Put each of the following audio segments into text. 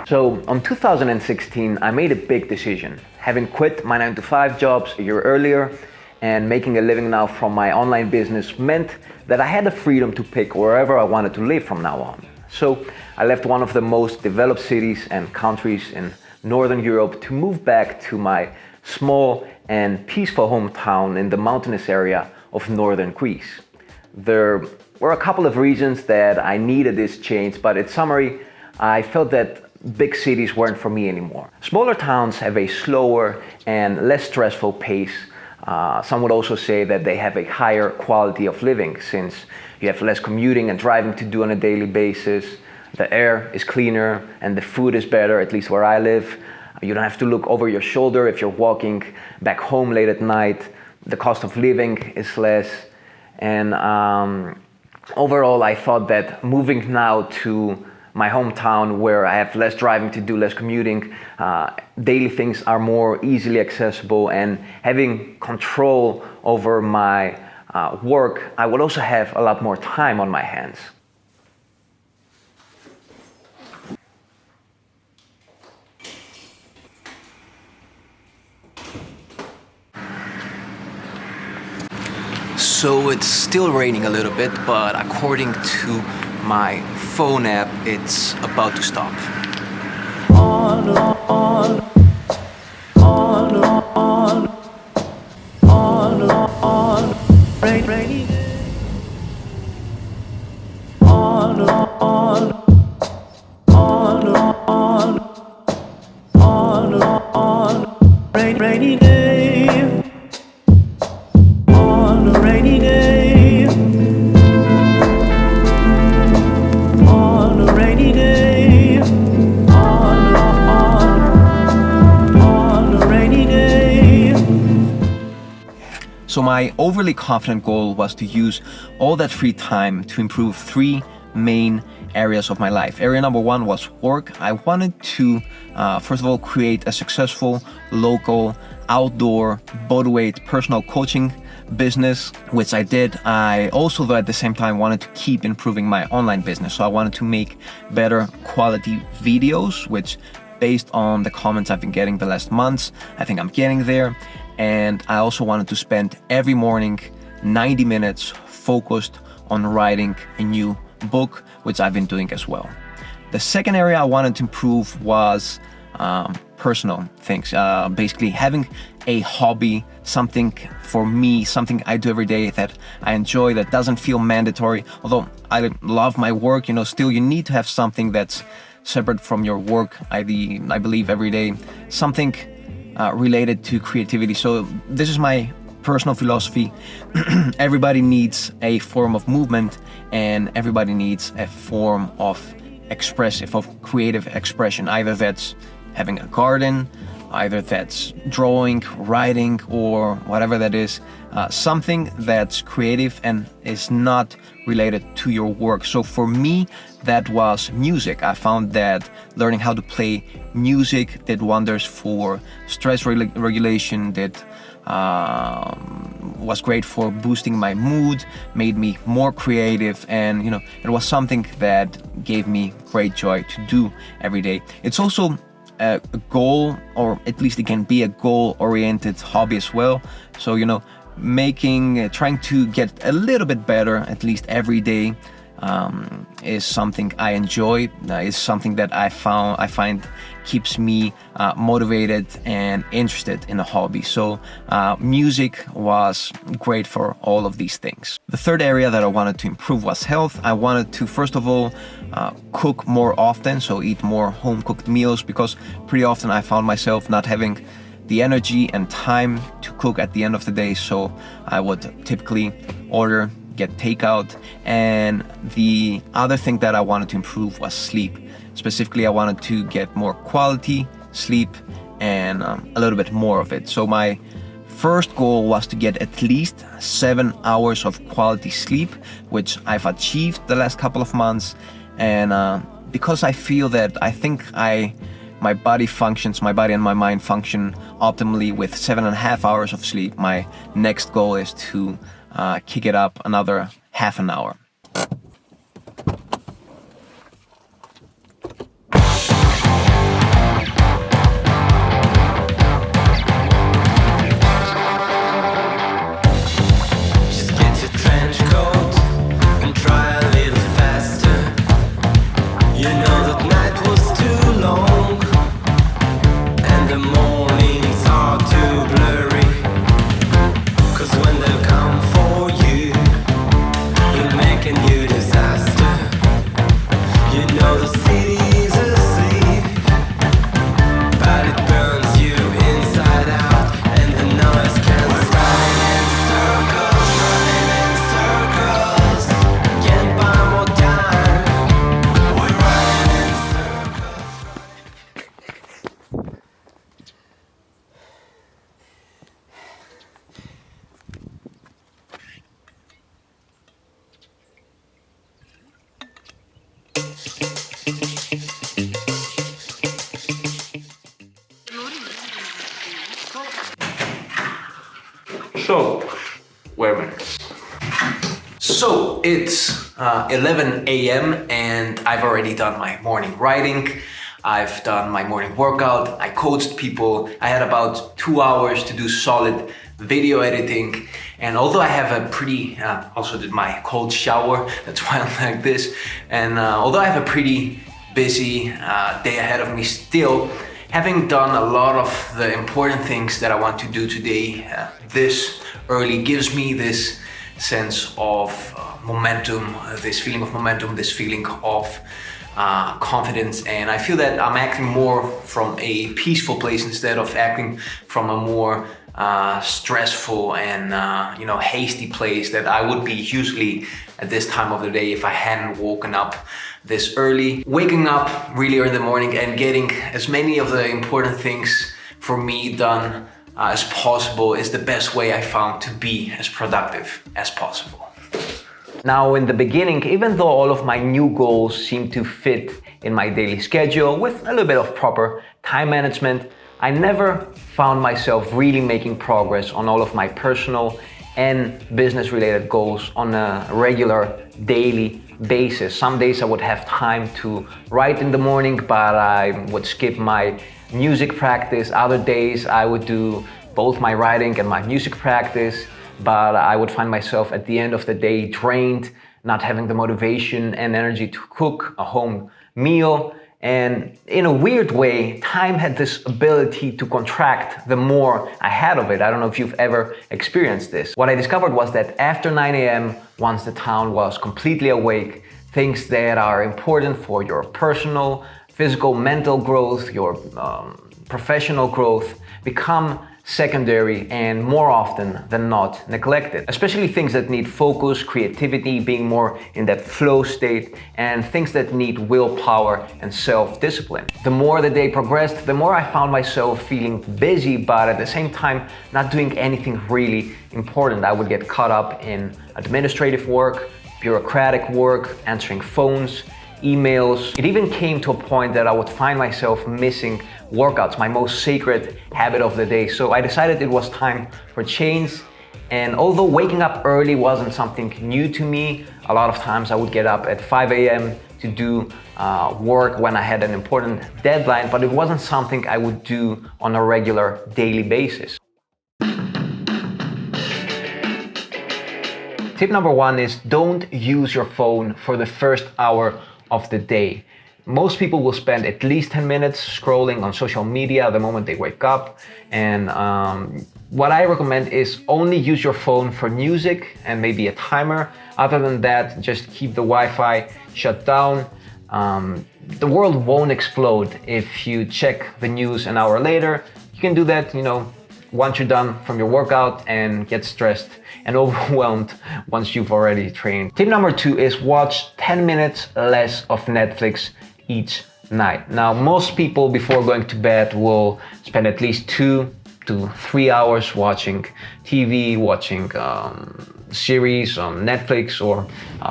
So in 2016, I made a big decision. Having quit my 9-to-5 jobs a year earlier and making a living now from my online business meant that I had the freedom to pick wherever I wanted to live from now on. So I left one of the most developed cities and countries in Northern Europe to move back to my small and peaceful hometown in the mountainous area of northern Greece. There were a couple of reasons that I needed this change, but in summary, I felt that big cities weren't for me anymore. Smaller towns have a slower and less stressful pace. Some would also say that they have a higher quality of living since you have less commuting and driving to do on a daily basis. The air is cleaner and the food is better, at least where I live. You don't have to look over your shoulder if you're walking back home late at night. The cost of living is less. And overall, I thought that moving now to my hometown, where I have less driving to do, less commuting, daily things are more easily accessible, and having control over my work, I would also have a lot more time on my hands. So it's still raining a little bit, but according to my phone app, it's about to stop. Rainy day. Rainy day. On a rainy day. On a rainy day. On a rainy day. So my overly confident goal was to use all that free time to improve 3 main areas of my life. Area number 1 was work. I wanted to, first of all, create a successful local outdoor bodyweight personal coaching business, which I did. I also, though, at the same time wanted to keep improving my online business. So I wanted to make better quality videos, which based on the comments I've been getting the last months, I think I'm getting there. And I also wanted to spend every morning 90 minutes focused on writing a new book, which I've been doing as well. The second area I wanted to improve was personal things, basically having a hobby, something for me, something I do every day that I enjoy, that doesn't feel mandatory. Although I love my work, still you need to have something that's separate from your work. I believe every day, something related to creativity. So this is my personal philosophy. Everybody needs a form of movement, and everybody needs a form of creative expression. Either that's having a garden, either that's drawing, writing, or whatever that is, something that's creative and is not related to your work. So for me, that was music. I found that learning how to play music did wonders for stress regulation, was great for boosting my mood, made me more creative, and it was something that gave me great joy to do every day. It's also a goal, or at least it can be a goal-oriented hobby as well. So trying to get a little bit better, at least every day, is something I enjoy. Is something that I find keeps me motivated and interested in a hobby. So music was great for all of these things. The third area that I wanted to improve was health. I wanted to, first of all, cook more often, so eat more home-cooked meals, because pretty often I found myself not having the energy and time to cook at the end of the day. So I would typically order get takeout. And the other thing that I wanted to improve was sleep. Specifically, I wanted to get more quality sleep and a little bit more of it. So my first goal was to get at least 7 hours of quality sleep, which I've achieved the last couple of months. And because I feel that I think my body and my mind function optimally with 7.5 hours of sleep, my next goal is to kick it up another half an hour. So, wait a minute. So it's 11 a.m. and I've already done my morning writing. I've done my morning workout. I coached people. I had about 2 hours to do solid video editing. And although I have a pretty, also did my cold shower, that's why I'm like this. And although I have a pretty busy day ahead of me still, having done a lot of the important things that I want to do today this early gives me this sense of momentum, this feeling of momentum, this feeling of confidence. And I feel that I'm acting more from a peaceful place instead of acting from a more stressful and hasty place that I would be usually at this time of the day if I hadn't woken up this early. Waking up really early in the morning and getting as many of the important things for me done as possible is the best way I found to be as productive as possible. Now, in the beginning, even though all of my new goals seem to fit in my daily schedule with a little bit of proper time management, I never found myself really making progress on all of my personal and business related goals on a regular daily basis. Some days I would have time to write in the morning, but I would skip my music practice. Other days I would do both my writing and my music practice, but I would find myself at the end of the day drained, not having the motivation and energy to cook a home meal. And in a weird way, time had this ability to contract the more I had of it. I don't know if you've ever experienced this. What I discovered was that after 9 a.m., once the town was completely awake, things that are important for your personal, physical, mental growth, your professional growth become secondary and more often than not neglected. Especially things that need focus, creativity, being more in that flow state, and things that need willpower and self-discipline. The more the day progressed, the more I found myself feeling busy, but at the same time not doing anything really important. I would get caught up in administrative work, bureaucratic work, answering phones, emails. It even came to a point that I would find myself missing workouts, my most sacred habit of the day. So I decided it was time for change. And although waking up early wasn't something new to me, a lot of times I would get up at 5 a.m. to do work when I had an important deadline, but it wasn't something I would do on a regular daily basis. Tip number 1 is don't use your phone for the first hour of the day. Most people will spend at least 10 minutes scrolling on social media the moment they wake up. And what I recommend is only use your phone for music and maybe a timer. Other than that, just keep the Wi-Fi shut down. The world won't explode if you check the news an hour later. You can do that, once you're done from your workout and get stressed and overwhelmed once you've already trained. Tip number 2 is watch 10 minutes less of Netflix each night. Now, most people before going to bed will spend at least 2 to 3 hours watching TV, watching series on Netflix or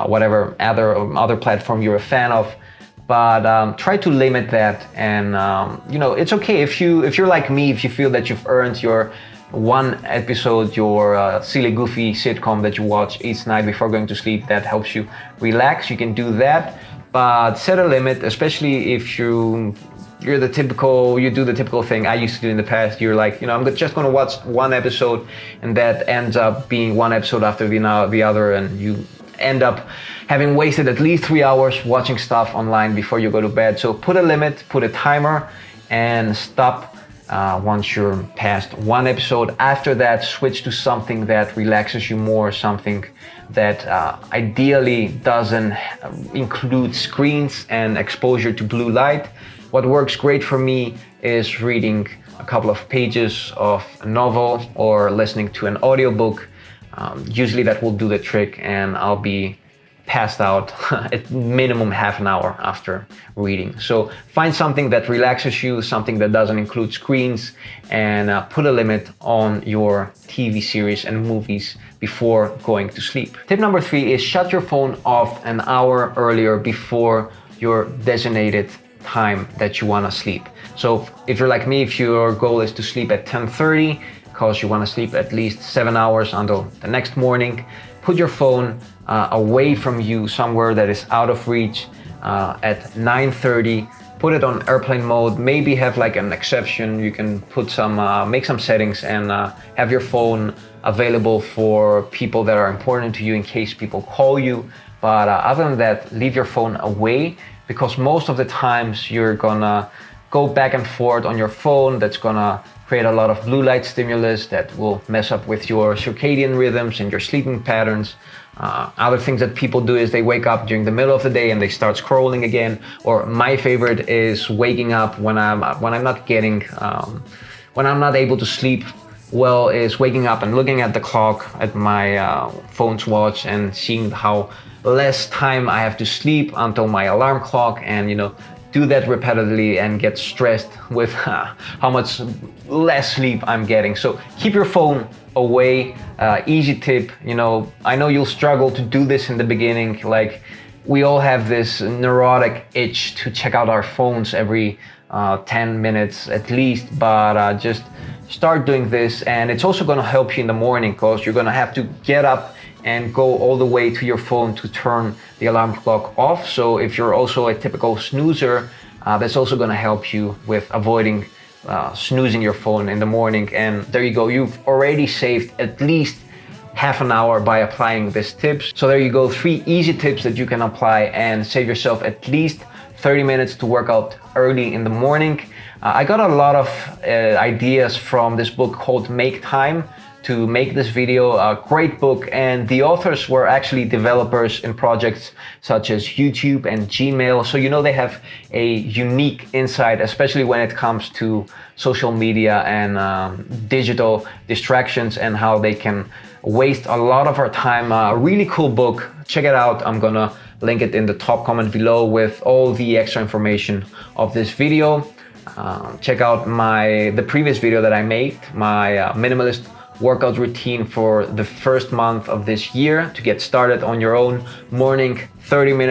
whatever other platform you're a fan of. But try to limit that, and it's okay if you're like me, if you feel that you've earned your one episode, your silly goofy sitcom that you watch each night before going to sleep, that helps you relax, you can do that. But set a limit, especially if you do the typical thing I used to do in the past. You're like, I'm just going to watch one episode, and that ends up being one episode after the other, and you end up having wasted at least 3 hours watching stuff online before you go to bed. So put a limit, put a timer, and stop once you're past one episode. After that, switch to something that relaxes you more, something that ideally doesn't include screens and exposure to blue light. What works great for me is reading a couple of pages of a novel or listening to an audiobook. Usually that will do the trick, and I'll be passed out at minimum half an hour after reading. So find something that relaxes you, something that doesn't include screens, and put a limit on your TV series and movies before going to sleep. Tip number 3 is shut your phone off an hour earlier before your designated time that you want to sleep. So if you're like me, if your goal is to sleep at 10:30, because you want to sleep at least 7 hours until the next morning, put your phone away from you, somewhere that is out of reach at 9:30. Put it on airplane mode. Maybe have like an exception. You can put make some settings and have your phone available for people that are important to you in case people call you. But other than that, leave your phone away, because most of the times you're gonna go back and forth on your phone. That's gonna create a lot of blue light stimulus that will mess up with your circadian rhythms and your sleeping patterns. Other things that people do is they wake up during the middle of the day and they start scrolling again. Or my favorite is waking up when I'm not able to sleep well, is waking up and looking at the clock, at my phone's watch, and seeing how less time I have to sleep until my alarm clock, and do that repetitively and get stressed with how much less sleep I'm getting. So keep your phone away. Easy tip, I know you'll struggle to do this in the beginning. Like, we all have this neurotic itch to check out our phones every 10 minutes at least, but just start doing this. And it's also going to help you in the morning, because you're going to have to get up and go all the way to your phone to turn the alarm clock off. So if you're also a typical snoozer, that's also going to help you with avoiding snoozing your phone in the morning. And there you go, you've already saved at least half an hour by applying these tips. So there you go, 3 easy tips that you can apply and save yourself at least 30 minutes to work out early in the morning. I got a lot of ideas from this book called Make Time to make this video. A great book, and the authors were actually developers in projects such as YouTube and Gmail. So they have a unique insight, especially when it comes to social media and digital distractions, and how they can waste a lot of our time. A really cool book. Check it out. I'm gonna link it in the top comment below with all the extra information of this video. Check out the previous video that I made, my minimalist workout routine for the first month of this year to get started on your own morning 30-minute